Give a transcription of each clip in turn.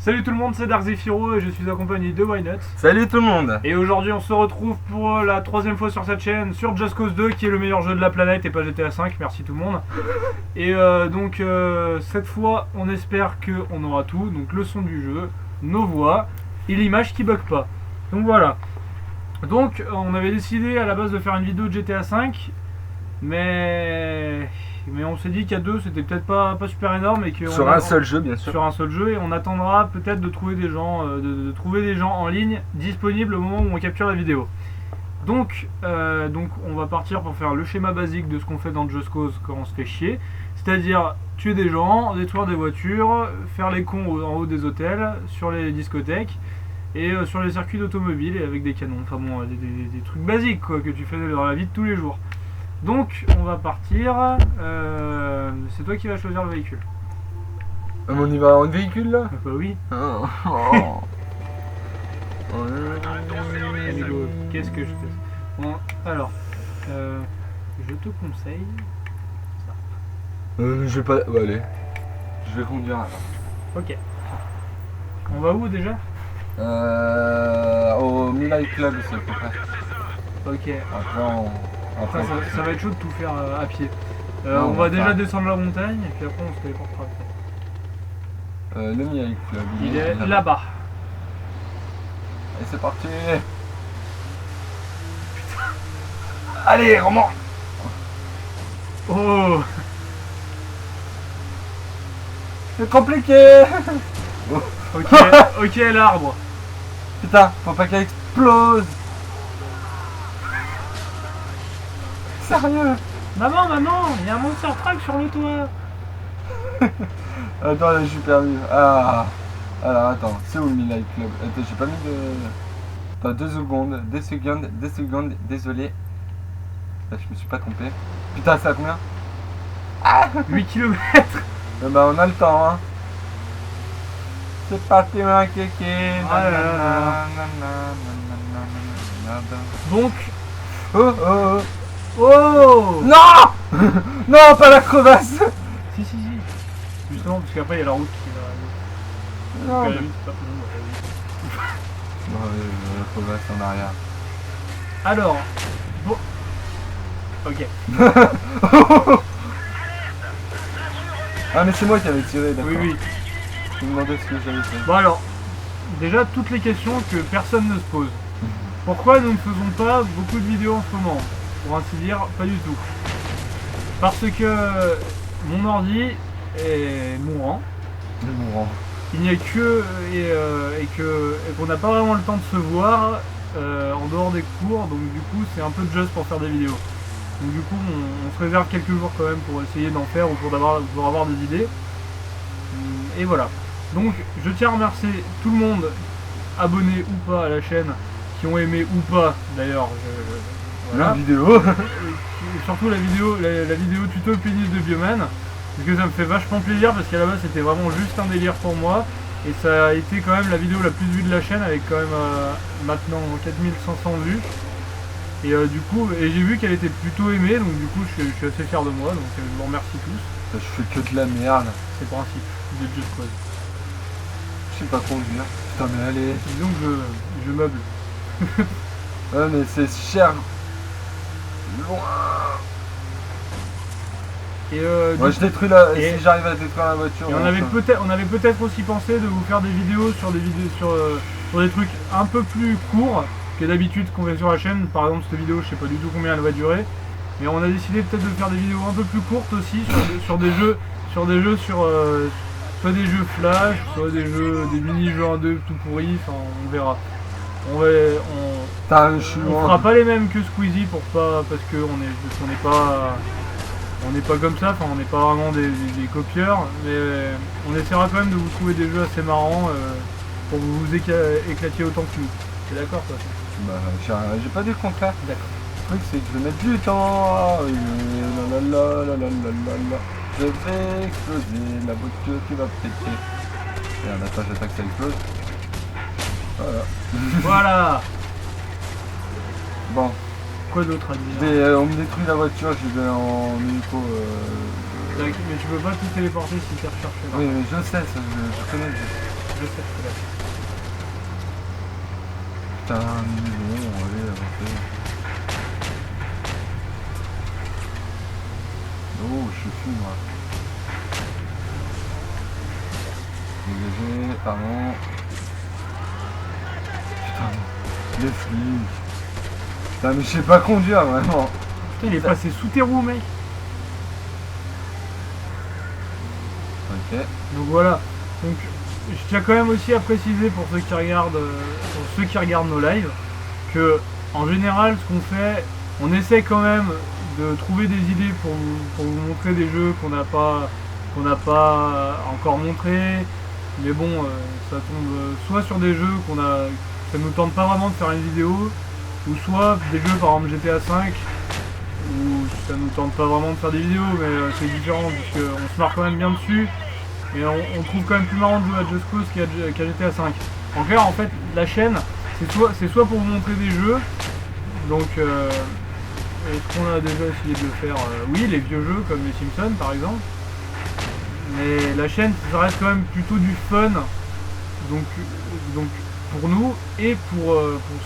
Salut tout le monde, c'est Dark Zephyro et je suis accompagné de Wynut. Salut tout le monde. Et aujourd'hui on se retrouve pour la troisième fois sur cette chaîne sur Just Cause 2 qui est le meilleur jeu de la planète et pas GTA 5, merci tout le monde. Et donc cette fois on espère qu'on aura tout, donc le son du jeu, nos voix et l'image qui bug pas. Donc voilà. Donc on avait décidé à la base de faire une vidéo de GTA 5, mais on s'est dit qu'à deux c'était peut-être pas super énorme et que Sur un seul jeu bien sûr. Sur un seul jeu, et on attendra peut-être de trouver des gens, trouver des gens en ligne disponibles au moment où on capture la vidéo. Donc on va partir pour faire le schéma basique de ce qu'on fait dans Just Cause quand on se fait chier, c'est-à-dire tuer des gens, détruire des voitures, faire les cons en haut des hôtels, sur les discothèques et sur les circuits d'automobile et avec des canons. Enfin bon, des trucs basiques quoi, que tu fais dans la vie de tous les jours. Donc on va partir, c'est toi qui vas choisir le véhicule. On y va en véhicule là? Bah oui. Oh. Amigo, qu'est-ce que je te... Bon, alors, je te conseille ça. Je vais pas... Ouais, allez. Je vais conduire alors. Ok. On va où déjà? Au Midnight Club c'est à peu près. Ok. Après Ça va être chaud de tout faire à pied. Non, on va déjà pas. descendre la montagne et puis après on se téléportera. Le Midnight Club. Il est là-bas. Et c'est parti. Allez, remonte. Oh. C'est compliqué. Ok l'arbre. Putain, faut pas qu'elle explose. Sérieux? Maman, il y a un monster truck sur le toit. Attends, là, je suis perdu. Ah. Alors, attends, c'est où le Midnight Club? Attends, j'ai pas mis de... Attends, 2 secondes, désolé. Là, je me suis pas trompé. Putain, c'est à combien? 8 km. Bah, on a le temps, hein. C'est parti, ma kéké. Ah là là. Donc... Oh. Oh. Non. Non, pas la crevasse. Si. Justement, parce qu'après il y a la route qui va... Non, Donc, mais... c'est pas possible, la crevasse en arrière. Alors... Bon... Ok. Ah, mais c'est moi qui avais tiré, d'accord. Oui. Je me demandais ce que j'avais fait. Bon alors, déjà toutes les questions que personne ne se pose. Pourquoi nous ne faisons pas beaucoup de vidéos en ce moment? Pour ainsi dire, pas du tout. Parce que mon ordi est mourant. Il n'y a que... et qu'on n'a pas vraiment le temps de se voir en dehors des cours, donc du coup c'est un peu juste pour faire des vidéos. Donc du coup on se réserve quelques jours quand même pour essayer d'en faire ou pour avoir des idées. Et voilà. Donc je tiens à remercier tout le monde, abonné ou pas à la chaîne, qui ont aimé ou pas d'ailleurs. Voilà. La vidéo. Et surtout la vidéo tuto pénis de Bioman. Parce que ça me fait vachement plaisir parce qu'à la base c'était vraiment juste un délire pour moi. Et ça a été quand même la vidéo la plus vue de la chaîne avec quand même maintenant 4500 vues. Et du coup, j'ai vu qu'elle était plutôt aimée, donc du coup je suis assez fier de moi, donc je vous remercie tous. Je fais que de la merde. C'est le principe de Just Cause. Je sais pas conduire. Putain, mais allez. Disons que je meuble. Ouais, mais c'est cher. Loin. Et Moi je détruis la... et- Si j'arrive à détruire la voiture... Et on avait peut-être aussi pensé de vous faire des vidéos sur des trucs un peu plus courts que d'habitude qu'on fait sur la chaîne. Par exemple cette vidéo, je sais pas du tout combien elle va durer. Mais on a décidé peut-être de faire des vidéos un peu plus courtes aussi sur des jeux soit des jeux flash, soit des mini-jeux 1-2 tout pourris, enfin on verra. On fera pas les mêmes que Squeezie parce que on n'est pas comme ça, enfin on n'est pas vraiment des copieurs, mais on essaiera quand même de vous trouver des jeux assez marrants pour que vous éclatiez autant que nous. T'es d'accord toi? Bah j'ai pas dit le contraire. D'accord. Le truc c'est que je vais mettre du temps. Je vais exploser, la voiture qui va péter. Regarde, attends, j'attaque, ça explose. Voilà. Voilà. Bon. Quoi d'autre à dire? On me détruit la voiture, j'y vais en hélico. Mais tu peux pas tout téléporter si t'es recherché. Oui, mais je sais, ça, je connais. je sais, je te laisse. Putain, non, allez, avancez. Oh, je suis fou, moi. Dégagé, pardon. Putain, laisse Link. Putain, mais je sais pas conduire, vraiment. Putain, il est passé sous tes roues, mec. Ok. Donc voilà. Donc, je tiens quand même aussi à préciser pour ceux qui regardent, nos lives, que en général, ce qu'on fait, on essaie quand même de trouver des idées pour vous montrer des jeux qu'on n'a pas encore montrés. Mais bon, ça tombe soit sur des jeux ça nous tente pas vraiment de faire une vidéo, ou soit des jeux par exemple GTA V, où ça nous tente pas vraiment de faire des vidéos, mais c'est différent puisqu'on se marre quand même bien dessus. Et on trouve quand même plus marrant de jouer à Just Cause qu'à GTA V. En clair, en fait, la chaîne, c'est soit pour vous montrer des jeux, donc est-ce qu'on a déjà essayé de le faire oui, les vieux jeux comme les Simpsons par exemple. Mais la chaîne, ça reste quand même plutôt du fun, donc pour nous et pour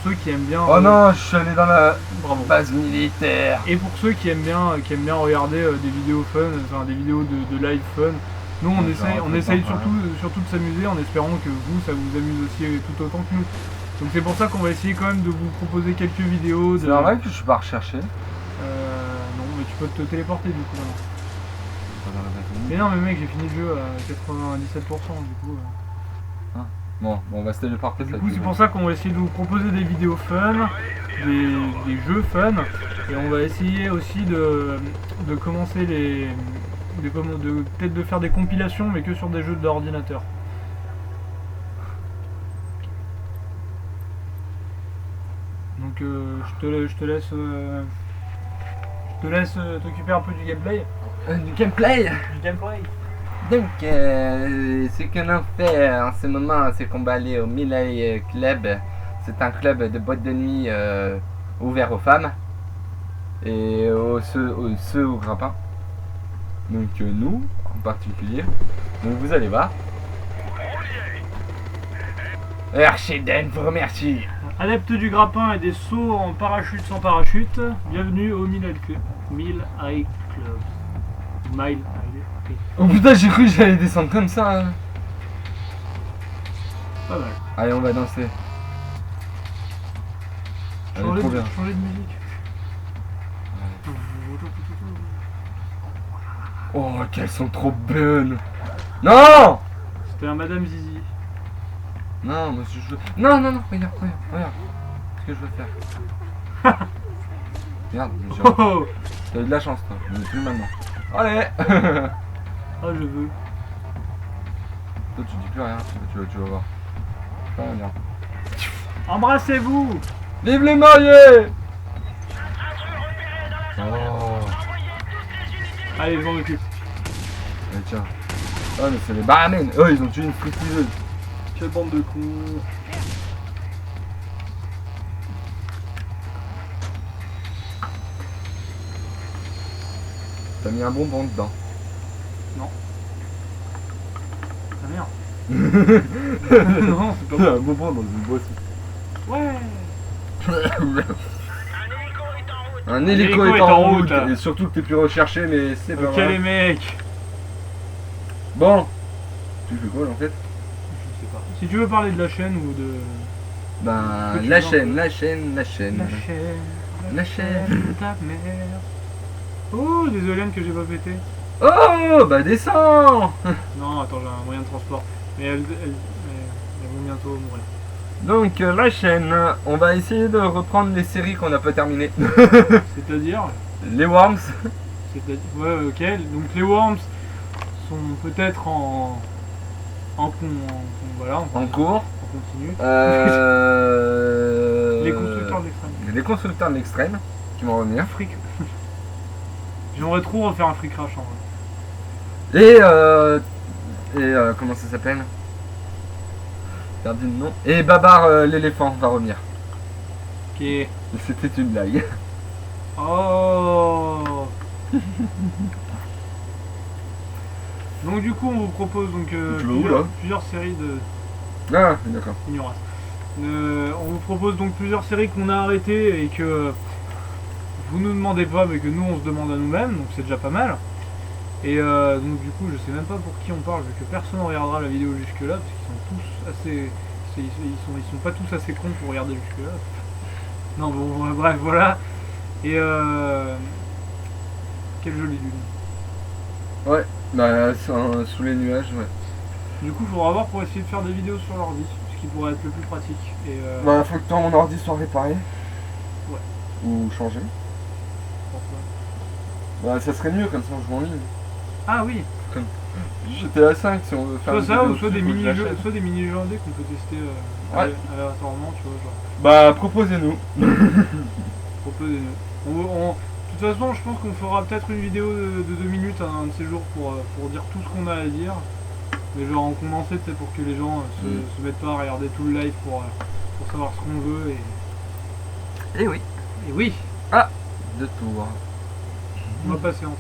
ceux qui aiment bien. Oh non, je suis allé dans la bravo. base militaire. Et pour ceux qui aiment bien regarder des vidéos fun, enfin des vidéos de live fun. Nous on essaye surtout de s'amuser en espérant que vous, ça vous amuse aussi tout autant que nous. Donc c'est pour ça qu'on va essayer quand même de vous proposer quelques vidéos. C'est normal que je suis pas recherché. Non, mais tu peux te téléporter du coup. Dans la base militaire. Mais non, mais mec, j'ai fini le jeu à 97% du coup. Bon, on va se téléporter. Du coup, c'est pour ça qu'on va essayer de vous proposer des vidéos fun, des jeux fun, et on va essayer aussi de commencer peut-être de faire des compilations, mais que sur des jeux d'ordinateur. Donc, je te laisse t'occuper un peu du gameplay. Du gameplay. Du gameplay. Donc, ce que l'on fait en ce moment, c'est qu'on va aller au Milai Club. C'est un club de boîte de nuit ouvert aux femmes et ceux au grappin. Donc, nous, en particulier. Donc, vous allez voir. Archiden vous remercie. Adepte du grappin et des sauts en parachute sans parachute, bienvenue au Milai Club. Milai Club. Mile. Oh putain, j'ai cru que j'allais descendre comme ça. Pas mal. Allez, on va danser. Allez, trop bien. Changer de musique. Oh, qu'elles sont trop bonnes. Non. C'était un Madame Zizi. Non, monsieur, je veux... Non, regarde. Ce que je veux faire. Regarde, monsieur. Oh, T'as eu de la chance, toi. Mais plus maintenant. Allez. ah, je veux. Toi, tu dis plus rien. Tu vas voir. Je vais rien dire. Embrassez-vous. Vive les mariés. Oh. Allez, je m'en occupe. Mais tiens. Oh, mais c'est les barmen. Eux, ils ont tué une fritiseuse. Quelle bande de cons. T'as mis un bonbon dedans. Non. Ah merde. Non, c'est pas bon. Un bonbon dans une boisson. Ouais. Un hélico est en route. Et surtout que t'es plus recherché, mais c'est pas Ok grave. les mecs. Bon. Tu fais quoi en fait? Je sais pas. Si tu veux parler de la chaîne ou de... Ben, Que tu la veux chaîne. La chaîne de ta mère. Oh, des éoliennes que j'ai pas pété. Oh, bah descends. Non, attends, j'ai un moyen de transport. Mais elles vont bientôt mourir. Donc la chaîne, on va essayer de reprendre les séries qu'on n'a pas terminées. C'est-à-dire Les Worms. Ouais, ok. Donc les Worms sont peut-être voilà, En cours. on continue. Les constructeurs de l'extrême. Les constructeurs de l'extrême qui vont revenir. Fric. J'aimerais trop refaire un free crash en vrai. Et comment ça s'appelle? Perdu le nom. Et Babar l'éléphant va revenir. Ok. Et c'était une blague. Oh. Donc du coup on vous propose donc Tu vas où, là plusieurs séries Ah, d'accord. Ignorace. On vous propose donc plusieurs séries qu'on a arrêtées et que vous nous demandez pas, mais que nous on se demande à nous-mêmes, donc c'est déjà pas mal. Et donc du coup, je sais même pas pour qui on parle, vu que personne ne regardera la vidéo jusque là, parce qu'ils sont tous assez, ils sont pas tous assez cons pour regarder jusque là. Non bon, bref, voilà. Et quelle jolie lune. Ouais, bah sous les nuages, ouais. Du coup, il faudra voir pour essayer de faire des vidéos sur l'ordi, ce qui pourrait être le plus pratique. Et Bah faut que ton ordi soit réparé. Ouais. Ou changé. pourquoi Bah ça serait mieux comme ça on joue en ligne. Ah oui. GTA 5 si on veut faire Soit une ça, vidéo ou soit dessus, des faut que je mini-jeux, l'achète. soit des mini-jeux indés qu'on peut tester Ouais. aléatoirement, tu vois, genre. Bah proposez-nous. Proposez-nous. De toute façon, je pense qu'on fera peut-être une vidéo de 2 minutes un de ces jours pour dire tout ce qu'on a à dire. Mais genre en condensé, tu sais, pour que les gens se mettent pas à regarder tout le live pour savoir ce qu'on veut. Et oui. Et oui, De tours. on va passer en.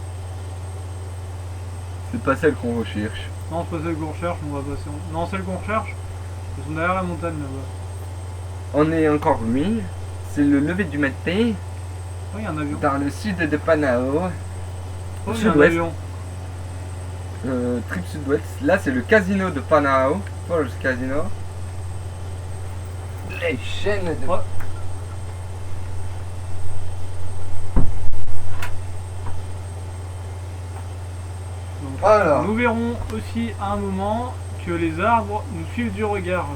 C'est pas celle qu'on recherche. Non, c'est pas celle qu'on recherche, on va passer en. Non, celle qu'on recherche, elles sont derrière la montagne là-bas. On est encore lui. C'est le lever du matin Oh, il y a un avion. dans le sud de Panao. Oh, il y a un sud-ouest. avion. Trip sud-ouest. Là c'est le casino de Panao. Falls Casino. Les chaînes de... Ouais. Donc, Alors. nous verrons aussi à un moment que les arbres nous suivent du regard.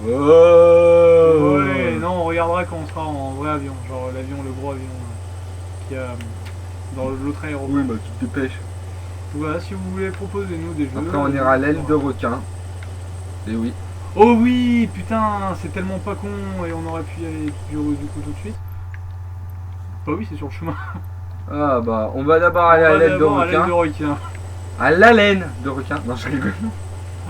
Oh. Ouais, non, on regardera quand on sera en vrai avion, genre l'avion, le gros avion qui a dans l'autre aéroport. Oui bah tu te dépêches. Voilà, si vous voulez, proposez-nous des jeux. Après on ira à l'aile de requin. Et oui. Oh oui, putain, c'est tellement pas con et on aurait pu y aller du coup tout de suite. Bah oui, c'est sur le chemin. Ah bah on va d'abord aller On à va l'aile de d'abord à l'aile requin. de requin. À la laine de requin. Non je rigole.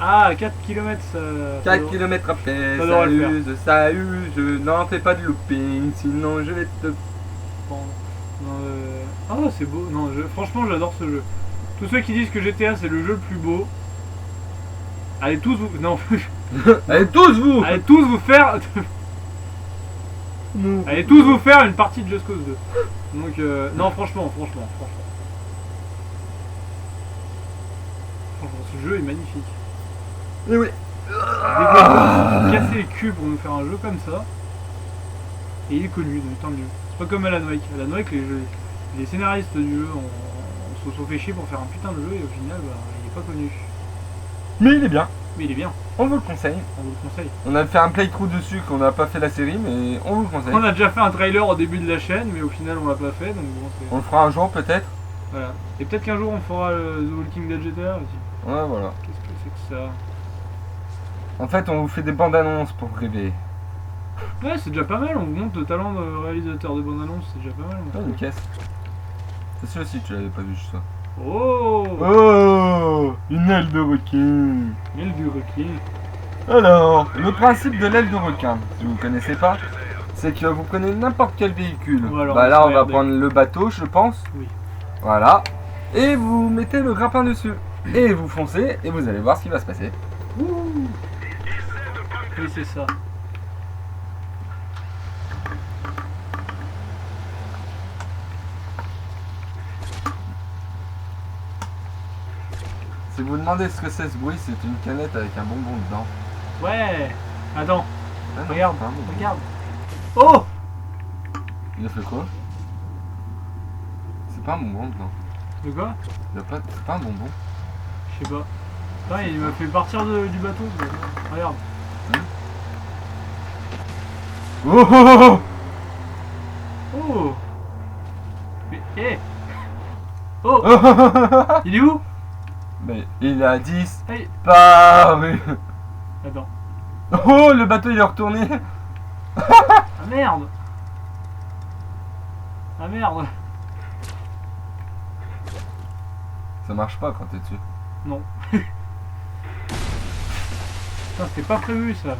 Ah, 4 km ça. 4 km après, ça ça devrait le use, ça use, n'en fais pas de looping, sinon je vais te... Non, ah, c'est beau. Non, franchement, j'adore ce jeu. Tous ceux qui disent que GTA c'est le jeu le plus beau, allez tous vous. Non, Allez tous vous. allez tous vous faire. Allez tous vous faire une partie de Just Cause 2. Donc, non, franchement. Franchement, ce jeu est magnifique. Et oui. Casser les culs pour nous faire un jeu comme ça. Et il est connu, donc tant mieux. C'est pas comme Alan Wake. Alan Wake, les scénaristes du jeu se sont fait chier pour faire un putain de jeu et au final, bah, il est pas connu. Mais il est bien, Mais il est bien, on vous le conseille. on vous le conseille. On a fait un playthrough dessus qu'on n'a pas fait la série, mais on vous le conseille. On a déjà fait un trailer au début de la chaîne, mais au final on l'a pas fait, donc bon, c'est. On le fera un jour peut-être. Voilà. Et peut-être qu'un jour on fera The Walking Dead GTA aussi. Ouais voilà. Qu'est-ce que c'est que ça? En fait on vous fait des bandes annonces pour rêver. Ouais, c'est déjà pas mal, on vous montre le talent de réalisateur de bande annonce, c'est déjà pas mal. Oh une caisse. C'est sûr si tu l'avais pas vu ça. Oh, Oh, une aile de requin. Aile du requin. Alors, le principe de l'aile de requin, si vous ne connaissez pas, c'est que vous prenez n'importe quel véhicule. Ouais, alors, Bah là, on va regarder. prendre le bateau, je pense. Oui. Voilà. Et vous mettez le grappin dessus. Et vous foncez, et vous allez voir ce qui va se passer. Ouh. Oui, c'est ça. Si vous demandez ce que c'est ce bruit, c'est une canette avec un bonbon dedans. Ouais. Attends, Ah non, regarde, c'est pas un bonbon. regarde. Oh, Il a fait quoi? C'est pas un bonbon dedans. de quoi? C'est pas un bonbon. Je sais pas. Putain, il m'a fait partir du bateau. Regarde. Oh, oh, oh. Oh. Mais, hé. Oh, Oh. il est où? Mais il a disparu. Hey. Attends. Oh, le bateau il est retourné. Ah merde. Ah merde. Ça marche pas quand t'es dessus. Non. Putain, c'était pas prévu ça.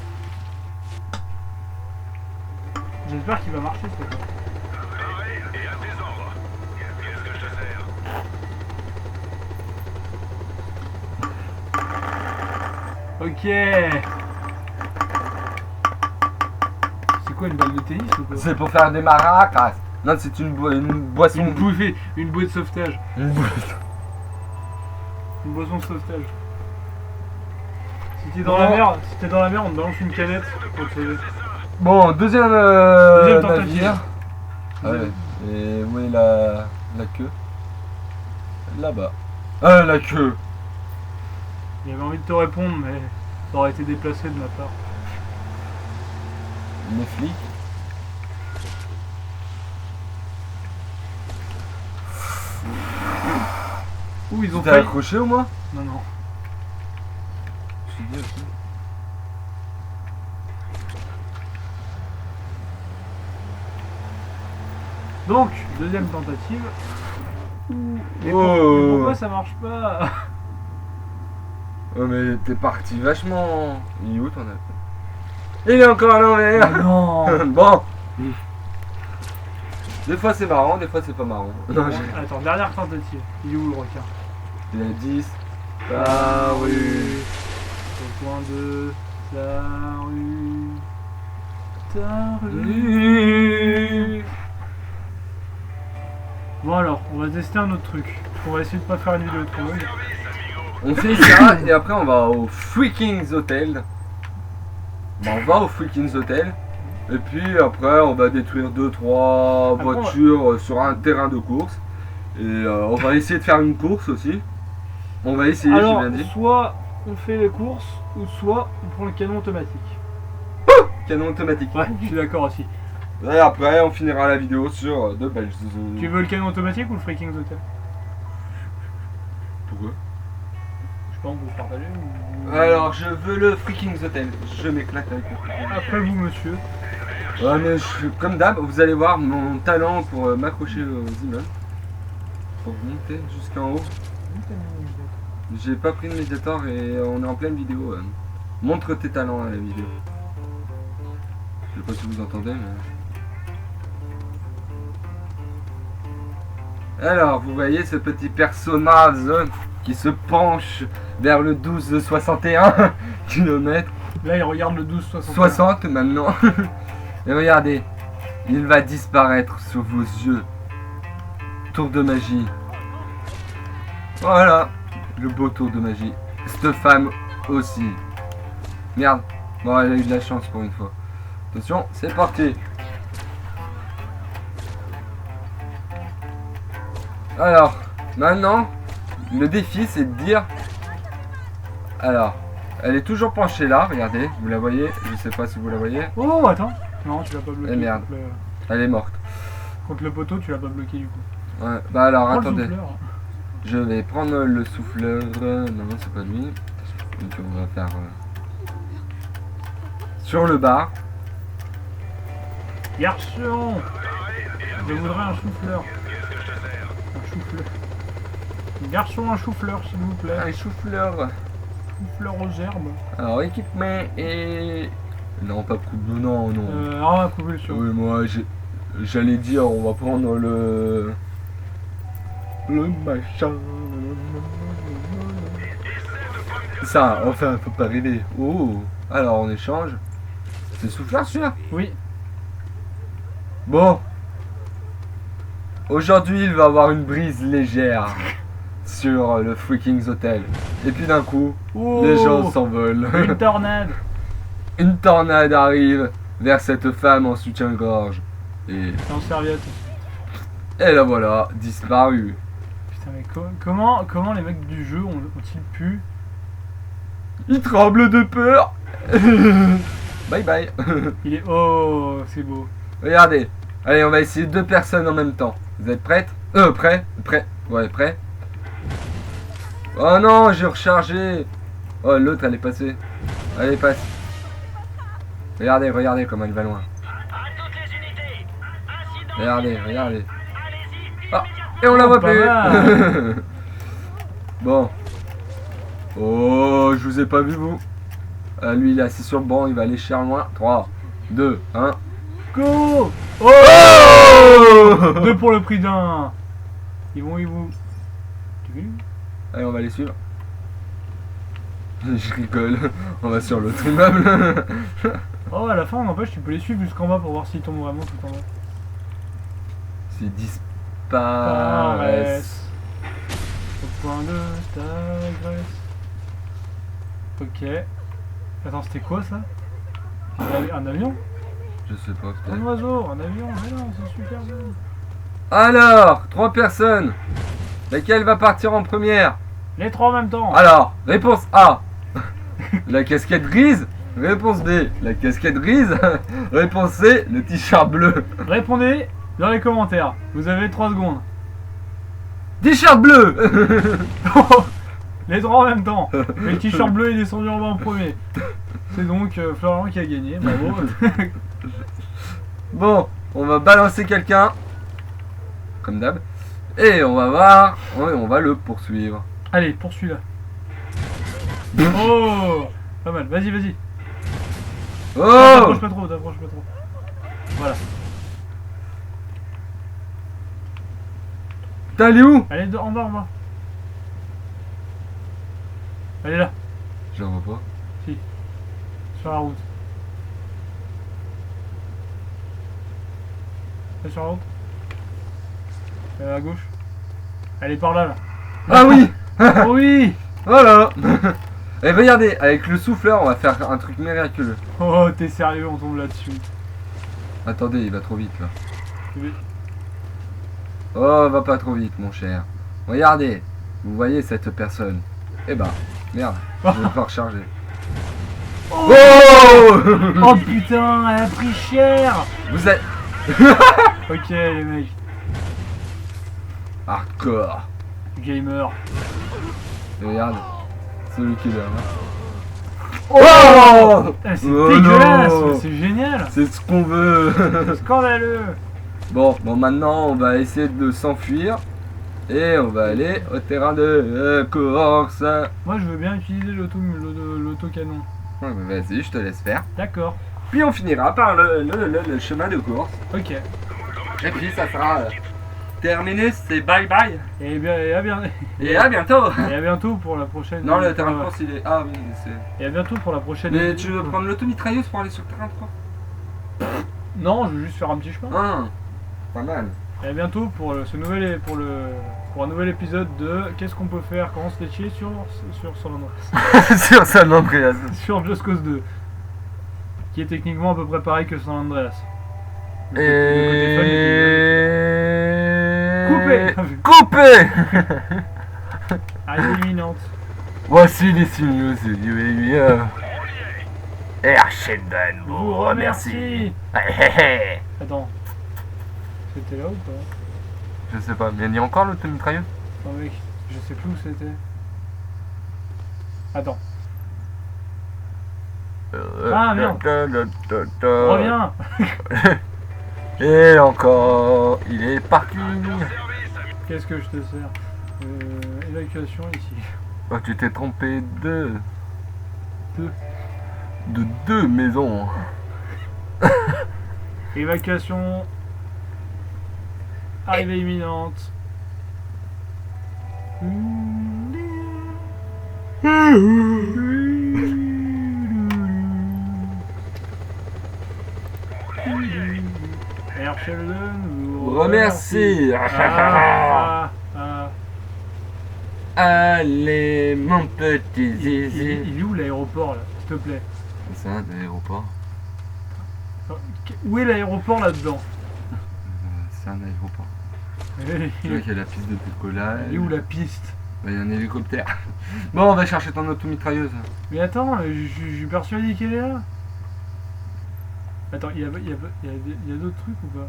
J'espère qu'il va marcher cette fois. Ok. C'est quoi, une balle de tennis ou quoi? C'est pour faire des maracas. Non, c'est une boisson. Une bouée de sauvetage. Une boisson. Une boisson de sauvetage. Si t'es dans la mer, on te balance une canette pour te sauver. Bon, deuxième tentative. navire. Ah ouais. Et où est la queue? Là-bas. La queue. J'avais envie de te répondre, mais ça aurait été déplacé de ma part. Les flics. Ouh, ils ont T'es failli. accroché au moins? Non, non. Je suis dit aussi. Donc, deuxième tentative. Mais pourquoi ça marche pas? Oh mais t'es parti vachement. Il est où ton appel? Il est encore à l'envers. Non. Bon. Des fois c'est marrant, des fois c'est pas marrant. Non, Attends, dernière tentative. Il est où le requin? il a 10. Rue. Au point de la rue. Ta rue. Bon alors, on va tester un autre truc. On va essayer de pas faire une vidéo trop longue. On fait ça et après on va au Freakings Hotel. Bon, on va au Freakings Hotel. Et puis après on va détruire 2-3 Après, voitures sur un terrain de course. Et on va essayer de faire une course aussi. On va essayer, Alors, j'ai bien dit. soit on fait les courses, ou soit on prend le canon automatique. Canon automatique. Ouais, je suis d'accord aussi. Et après on finira la vidéo sur de Belges. Tu veux le canon automatique ou le Freakings Hotel? Pourquoi? Je pense que vous partagez ou... Alors je veux le Freakings Hotel. Je m'éclate avec le Freakings Hotel. Après vous, monsieur. Ouais mais comme d'hab, vous allez voir mon talent pour m'accrocher aux immeubles. Pour monter jusqu'en haut. J'ai pas pris de médiator et on est en pleine vidéo. Montre tes talents à la vidéo. Je sais pas si vous entendez mais... Alors vous voyez ce petit personnage qui se penche vers le 1261 km. Là, il regarde le 12-60. 60 maintenant. Et regardez, il va disparaître sous vos yeux. Tour de magie. Voilà, le beau tour de magie. Cette femme aussi. Merde, bon elle a eu de la chance pour une fois. Attention, c'est parti. Alors, maintenant, le défi c'est de dire... Alors, elle est toujours penchée là, regardez, vous la voyez, je sais pas si vous la voyez. Oh, attends. Non, tu l'as pas bloqué. Eh merde. Contre Elle est morte. contre le poteau, tu l'as pas bloqué du coup. Ouais, bah alors Prends le attendez. souffleur. Je vais prendre le souffleur. Non, c'est pas lui. Donc on va faire sur le bar. Garçon, je voudrais un souffleur. Un chou-fleur. Garçon, un chou-fleur, s'il vous plaît. Un souffleur. Chou-fleur aux herbes. Alors équipement et... Non, pas coupe. Non, non. Ah, couper le sur. Oui, moi j'allais dire on va prendre le... Le machin. Ça, enfin, faut pas rêver. Oh, alors on échange. C'est souffleur celui-là? Oui. Bon. Aujourd'hui, il va avoir une brise légère sur le Freakings Hotel. Et puis d'un coup, Oh, les gens s'envolent. une tornade. Une tornade arrive vers cette femme en soutien-gorge. Et En serviette. la voilà, disparue. Putain, mais comment les mecs du jeu ont-ils pu... Il tremble de peur. Bye bye. Il est... Oh, c'est beau. Regardez. Allez, on va essayer 2 personnes en même temps. Vous êtes prêtes? Prêt? Ouais, prêt. Oh non, j'ai rechargé. Oh, l'autre, elle est passée. Allez, passe. Regardez comme elle va loin. Regardez. Ah, et on la voit pas plus. mal. Bon. Oh, je vous ai pas vu, vous. Lui, il est assis sur le banc, il va aller chercher loin. 3, 2, 1. Go. Oh. Deux pour le prix d'un. Ils vont. Tu veux? Allez, on va les suivre. Je rigole, on va sur l'autre immeuble. Oh, à la fin, n'empêche, tu peux les suivre jusqu'en bas pour voir s'ils tombent vraiment tout en bas. C'est disparaissent. Au point de ta graisse. Ok. Attends, c'était quoi ça? Un avion? Je sais pas, Un peut-être. oiseau? Un avion? Mais non, c'est super bien. Alors, 3 personnes. Laquelle va partir en première? Les trois en même temps. Alors, réponse A. La casquette grise. Réponse B. La casquette grise. Réponse C. Le t-shirt bleu. Répondez dans les commentaires. Vous avez 3 secondes. T-shirt bleu. Les trois en même temps. Et le t-shirt bleu est descendu en bas en premier. C'est donc Florian qui a gagné. Bravo. Bon, on va balancer quelqu'un. Comme d'hab. Et on va voir. Ouais, on va le poursuivre. Allez, poursuis-la. Oh, pas mal. Vas-y, vas-y. Oh. T'approches pas trop, t'approches pas trop. Voilà. T'es allé où? Allez, en bas, en bas. Elle est là. Je la vois pas. Si. Sur la route. Elle est sur la route. Elle est à gauche. Elle est par là, là. Ah oui. Oh oui. Voilà. Et regardez, avec le souffleur, on va faire un truc miraculeux. Oh, t'es sérieux, on tombe là-dessus. Attendez, il va trop vite là. Oui. Oh, va pas trop vite, mon cher. Regardez, vous voyez cette personne. Eh ben, merde, je vais pas recharger. Oh, Oh. oh putain, elle a pris cher. Vous êtes Ok, les mecs. hardcore. Gamer. Et regarde, celui qui est là. Oh, Oh, c'est oh dégueulasse, non. mais c'est génial. C'est ce qu'on veut. Scandaleux. Bon, maintenant on va essayer de s'enfuir. Et on va aller au terrain de course. Moi, je veux bien utiliser l'autocanon. Ouais, mais vas-y, je te laisse faire. D'accord. Puis on finira par le chemin de course. Ok. Et puis ça sera terminé, c'est bye bye. Et bien, et à bien. Et à bientôt. Et à bientôt pour la prochaine. Non, le terrain de course il est. Ah oui, c'est. Et à bientôt pour la prochaine. Mais tu veux prendre l'automitrailleuse pour aller sur le terrain de course? Non, je veux juste faire un petit chemin. Ah, pas mal. Et à bientôt pour un nouvel épisode de Qu'est-ce qu'on peut faire quand on se fait chier sur San Andreas. Sur San Andreas. Sur Just Cause 2. Qui est techniquement à peu près pareil que San Andreas. Le côté Coupé. arrivée imminente. Voici les signaux du UAE. Air Sheldon Vous remercie. Attends. C'était là ou pas? Je sais pas, mais il y a encore l'automitrailleuse? Non mec, je sais plus où c'était. Attends. Ah, merde. Reviens. Et encore, il est parti. Qu'est-ce que je te sers? Évacuation ici. Oh, tu t'es trompé de Deux. de 2 maisons. Évacuation. Arrivée imminente. Air Sheldon vous Remercie. Allez, mon petit zizi. Il est où l'aéroport là, s'il te plaît? C'est un aéroport. Où est l'aéroport là-dedans? C'est un aéroport. Il Tu vois qu'il y a la piste de décollage. est où la piste? Bah, il y a un hélicoptère. Bon, on va chercher ton automitrailleuse. Mais attends, je suis persuadé qu'elle est là. Attends, il y a d'autres trucs ou pas?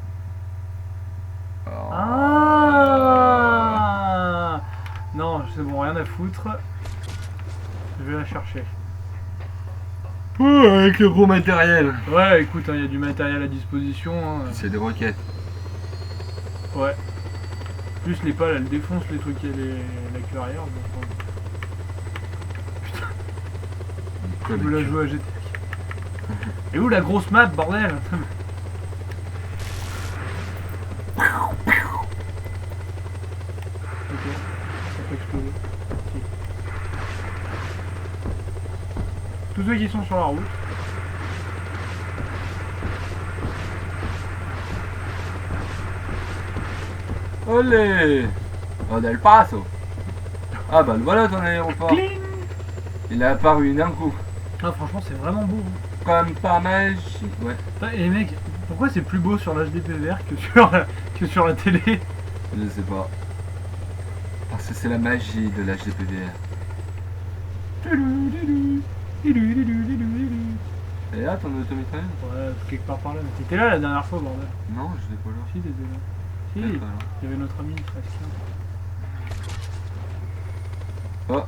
Oh. Ah non, c'est bon, rien à foutre. Je vais la chercher. Avec le gros matériel. Ouais, écoute, il y a du matériel à disposition. Hein. C'est des roquettes. Ouais. Plus les pales, elles défoncent les trucs et la queue arrière. Donc, je veux la jouer à GTA. Et où la grosse map, bordel? Ok, ça peut exploser. tous ceux qui sont sur la route. Olé! Oh, del Paso! Ah bah le voilà ton aéroport. Cling. Il a apparu d'un coup. Ah, franchement, c'est vraiment beau. Comme pas magique. Ouais. Putain, et les mecs, pourquoi c'est plus beau sur l'HDPVR que sur la télé? Je sais pas. Parce que c'est la magie de l'HDPVR. Et là ton automitrailleuse? Ouais, quelque part par là. Mais t'étais là la dernière fois, bordel. Non, je l'ai pas là. Si, t'étais là. Si, Peut-être pas là. il y avait notre ami Christian. Oh,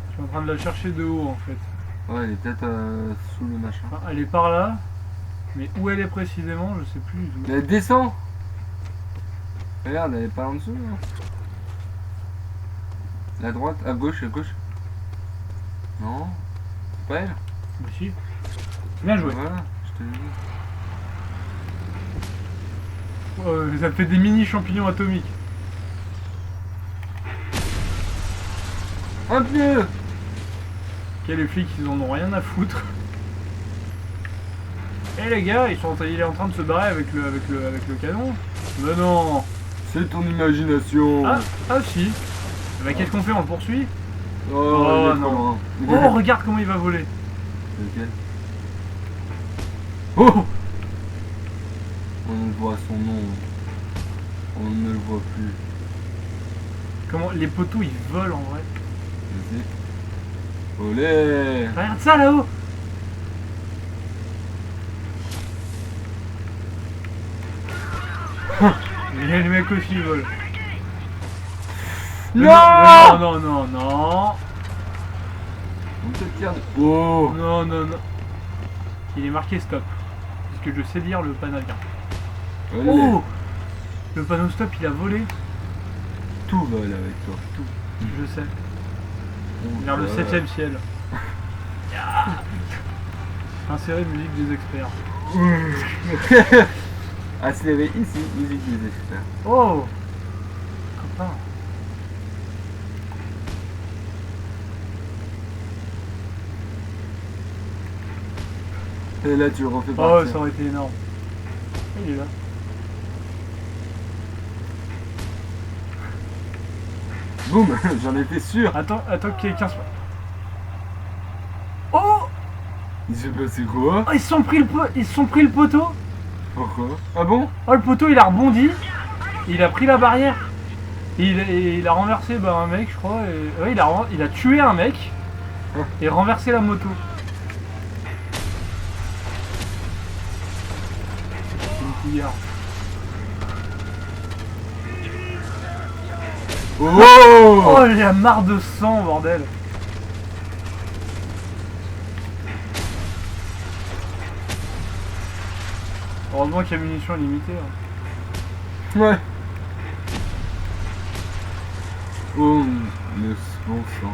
Je suis en train de la chercher de haut en fait. ouais, elle est peut-être sous le machin. Enfin, elle est par là, mais où elle est précisément, je sais plus du tout. Mais elle descend! Regarde, elle est pas en dessous là. À droite, à gauche, à gauche. Non? C'est pas elle? Bah si. Bien joué. Voilà, je te le dis. Ça fait des mini champignons atomiques. Un pied! Ok, les flics ils en ont rien à foutre. Eh les gars, il est en train de se barrer avec le canon. Mais non. C'est ton imagination! Ah si. Bah qu'est-ce qu'on fait, on le poursuit? Oh, il est non. trop Oh loin. regarde comment il va voler. Lequel? Oh! On voit son nom. On ne le voit plus. Comment les poteaux ils volent en vrai. Vas-y. Olé! Regarde ça là-haut. Et les mecs aussi ils volent. Non! Non, non, non. On te tire de... Oh! Non, non, non. Il est marqué stop. Parce que je sais lire le panneau. Olé. Oh! Le panneau stop il a volé. Tout vole avec toi. Tout. Je sais. On Vers le vole. 7ème ciel. Insérer musique des experts. Insérer ici, musique des experts. Oh! Copain. Et là tu refais Oh, partir. ça aurait été énorme. Il est là. Boum! J'en étais sûr! Attends que quelqu'un se... Oh! Il s'est passé quoi? Oh, ils se sont pris le poteau. Pourquoi? Ah bon? Oh, le poteau il a rebondi. Il a pris la barrière. Et il a renversé un mec, je crois. Et... Ouais, il a tué un mec. Et renversé la moto. C'est une pillard. Oh! Oh, il a marre de sang, bordel. Heureusement qu'il y a munitions limitées. Hein. Ouais. Oh, le bon sang.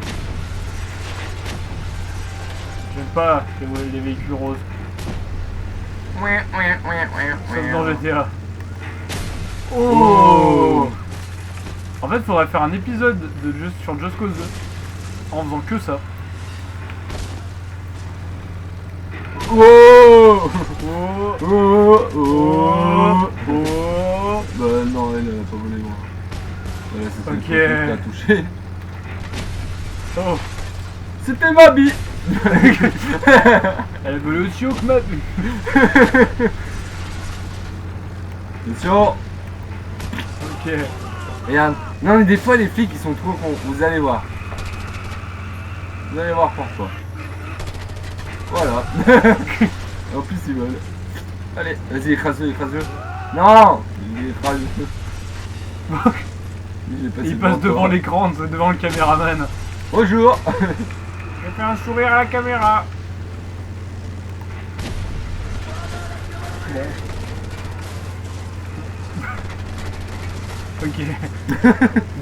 J'aime pas les véhicules roses. Sauf dans GTA. Oh! En fait, faudrait faire un épisode sur Just Cause 2 en faisant que ça. Oh! Oh! Oh! Oh! Oh! Bah non, elle a pas volé loin. Voilà, c'était Ok. le truc qui a touché. Oh! C'était ma bille! Elle veut aussi haut que ma vue. Attention! Ok. Regarde. Non mais des fois les flics ils sont trop cons. Vous allez voir. Vous allez voir pourquoi. Voilà. En plus ils veulent. Allez, vas-y, écrase-le, écrase-le. Non! Il écrase. Il passe devant l'écran, devant le caméraman. Bonjour! Je fais un sourire à la caméra. Ok.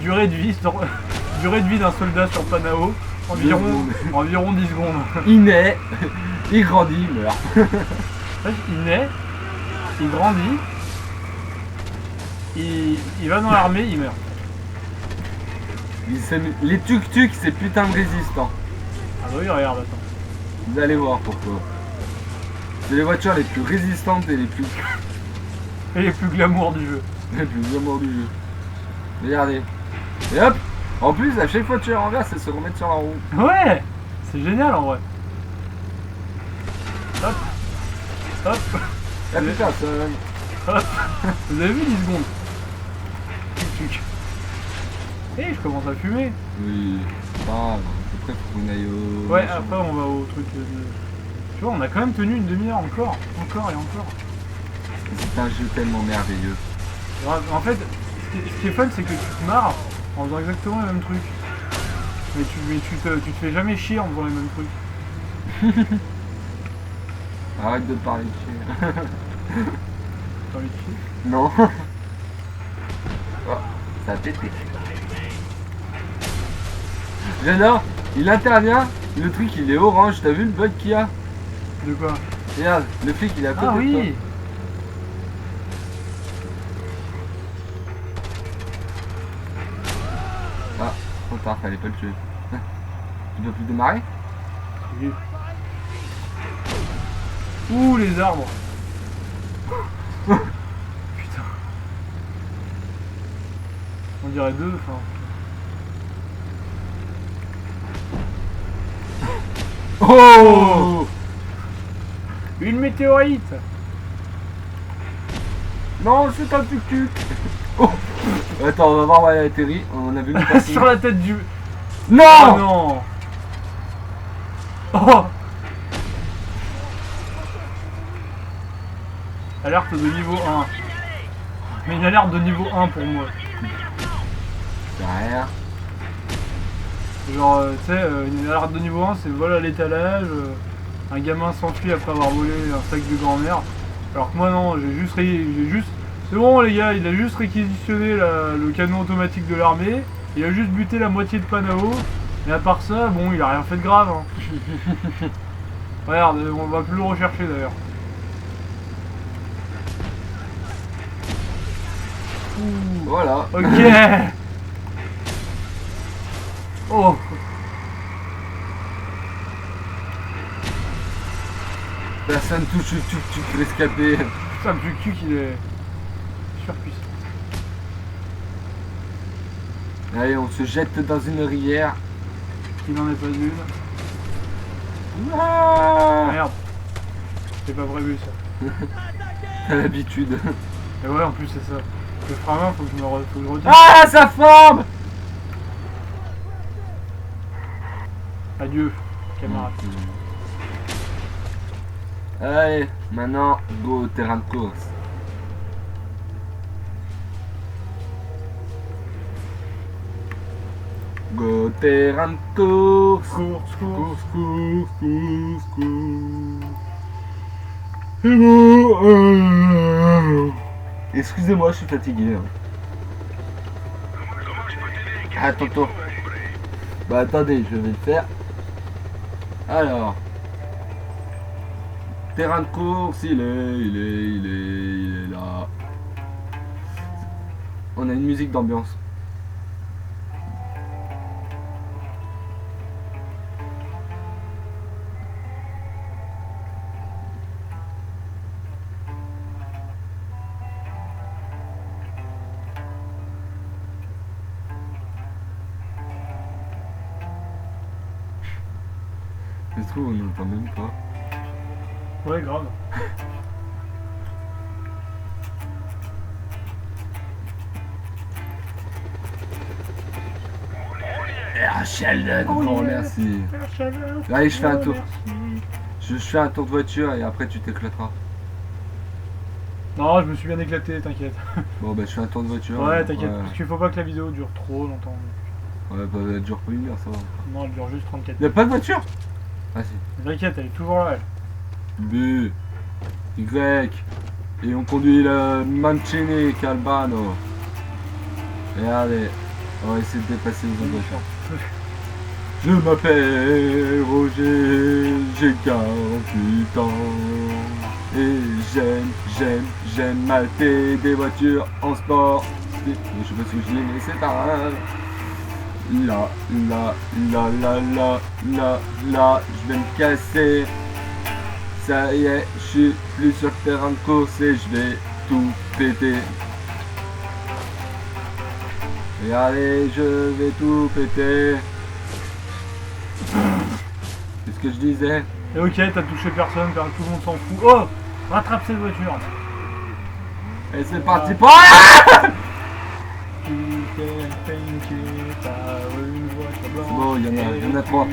Durée de vie d'un soldat sur Panao, environ 10 secondes. Il naît, il grandit, il meurt. Il naît, il grandit, il va dans l'armée, il meurt. Les tuk-tuk c'est putain de résistant. Ah bah oui, regarde, attends. Vous allez voir pourquoi. C'est les voitures les plus résistantes et les plus glamour du jeu. les plus glamour du jeu. Regardez. Et hop. En plus, à chaque fois que tu les renverses, elles se remettent sur la roue. Ouais, c'est génial en vrai. Hop. Hop. Ah putain, ça... Hop. Vous avez vu 10 secondes. Et je commence à fumer. Oui. Ah, après faut qu'on aille au... Ouais, après on va au truc de... Tu vois, on a quand même tenu une demi-heure encore. Encore et encore. C'est un jeu tellement merveilleux. En fait, ce qui est fun, c'est que tu te marres en faisant exactement le même truc. Mais tu te fais jamais chier en faisant les mêmes trucs. Arrête de te parler de chier. T'as envie de chier? Non. Oh, ça a pété. J'adore, il intervient, le truc il est orange, t'as vu le bug qu'il y a? De quoi? Regarde, le flic il est à côté Ah de toi. oui. Ah, trop tard, fallait pas le tuer. Tu peux plus démarrer? Oui. Ouh, les arbres. Putain. On dirait deux, enfin... Oh! Une météorite. Non, c'est un tuk-tuk. Oh! Attends, on va voir où elle a atterri. On a vu une partie. Sur la tête du... Non! Oh non. Oh. Alerte de niveau 1. Mais une alerte de niveau 1 pour moi. Derrière. Genre, tu sais, une alerte de niveau 1, c'est vol à l'étalage, un gamin s'enfuit après avoir volé un sac de grand-mère. Alors que moi non, j'ai juste... C'est bon les gars, il a juste réquisitionné le canon automatique de l'armée, il a juste buté la moitié de Panao, mais à part ça, bon, il a rien fait de grave. Hein. Regarde, on va plus le rechercher d'ailleurs. Voilà. Ok. Oh. Personne touche le tuk-tuk rescapé. Putain, le tuk-tuk il est surpuissant. Allez, on se jette dans une rivière. Il n'en est pas une. Ah, Merde. C'est pas prévu ça. t'as l'habitude. Et ouais, en plus c'est ça. Le frein à main, faut que je retire. Ah, ça forme. Adieu, camarade. Allez, maintenant, go au terrain de course. Go au terrain de course. Course, course. Course, course, course, course. Excusez-moi, je suis fatigué. Ah, tonton. Bah attendez, je vais le faire. Alors. Terrain de course, il est là. On a une musique d'ambiance. Je trouve on n'entend même pas. Ouais, grave. Sheldon, oh merci. Allez, je fais un tour. Je fais un tour de voiture et après tu t'éclateras. Non, je me suis bien éclaté, t'inquiète. Bon bah je fais un tour de voiture. Ouais, t'inquiète, parce qu'il faut pas que la vidéo dure trop longtemps. Ouais, bah elle dure pas une heure, ça va. Non, elle dure juste 34 Y'a pas de voiture? Ah si. T'inquiète, elle est toujours là, elle. B, Y, et on conduit le Mancini Calbano. Regardez, on va essayer de dépasser les autres voitures. Je m'appelle Roger, j'ai 48 ans. Et j'aime mater des voitures en sport. Je sais pas si je l'ai, mais c'est pas grave. là, là, là, là, là, là, là, je vais me casser. Ça y est, je suis plus sur le terrain de course et je vais tout péter. Regardez, je vais tout péter. C'est ce que je disais. Et ok, t'as touché personne, car tout le monde s'en fout. Oh, rattrape cette voiture. Et c'est parti pour... Ah, c'est bon, il y en a trois.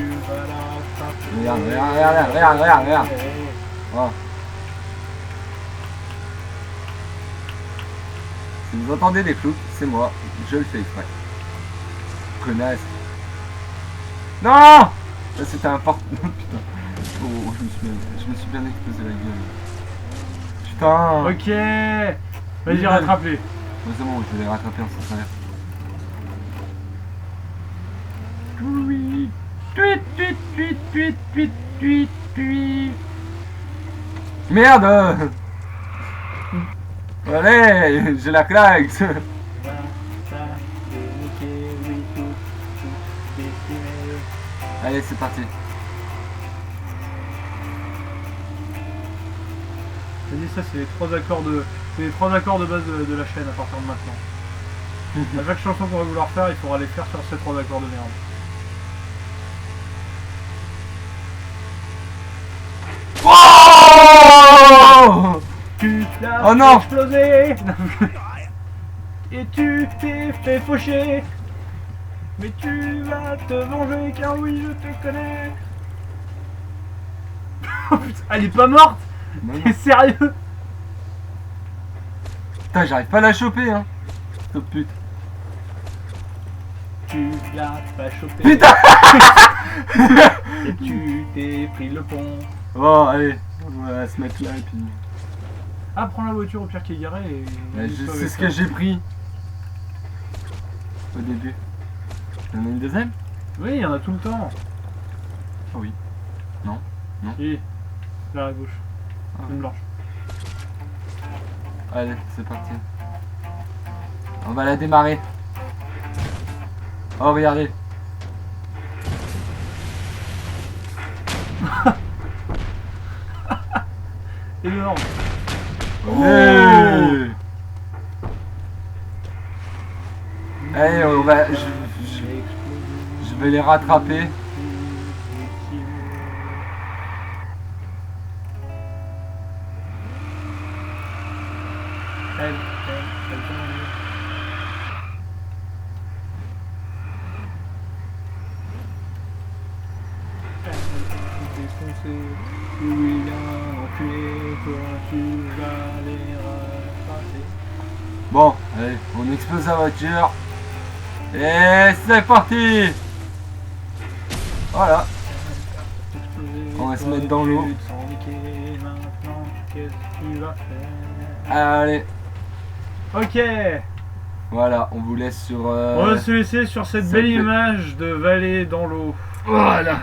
Regarde, regarde, regarde, regarde, regarde, regarde. Voilà. Si vous entendez des clous, c'est moi, je le fais exprès. Connasse. Non! Ça c'était un porte... Putain. Oh, je me suis bien explosé la gueule. Putain. Ok. Vas-y, rattrape-les. Ouais, c'est bon, je vais les rattraper en sens inverse. Merde! Allez, j'ai la claque! Allez, c'est parti. Vas-y, ça c'est les trois accords de base de la chaîne à partir de maintenant. À chaque chanson qu'on va vouloir faire, il faudra les faire sur ces trois accords de merde. Oh! Tu l'as Oh non! explosé. Et tu t'es fait faucher. Mais tu vas te venger car oui je te connais. Oh putain, elle est pas morte. T'es sérieux? Putain, j'arrive pas à la choper, hein. Cette pute. Tu l'as pas chopé. Putain! Et tu t'es pris le pont. Bon, allez, on va se mettre là et puis... Ah, prends la voiture au pire qui est garée et... Ouais, c'est ce que j'ai pris. Au début. Il y en a une deuxième? Oui, il y en a tout le temps. Ah oui. Non. Non. Et là à gauche. Ah. Une blanche. Allez, c'est parti. On va la démarrer. Oh, regardez. Énorme. Allez, allez, on va... Je vais les rattraper. Bon, allez, on explose la voiture. Et c'est parti. Voilà. On va se mettre dans l'eau. Allez. Ok. Voilà, on vous laisse sur... On va se laisser sur cette belle image de vallée dans l'eau. Voilà.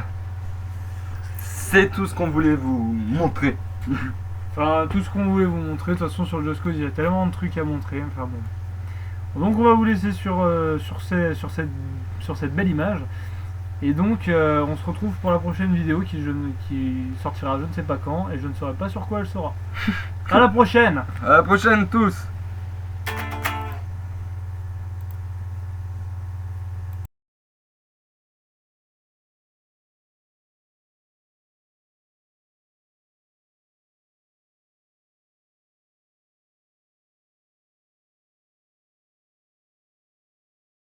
C'est tout ce qu'on voulait vous montrer. Enfin, tout ce qu'on voulait vous montrer. De toute façon, sur le Just Cause, il y a tellement de trucs à montrer. Enfin bon. Donc, on va vous laisser sur cette belle image. Et donc, on se retrouve pour la prochaine vidéo qui sortira je ne sais pas quand. Et je ne saurai pas sur quoi elle sera. À la prochaine! À la prochaine tous.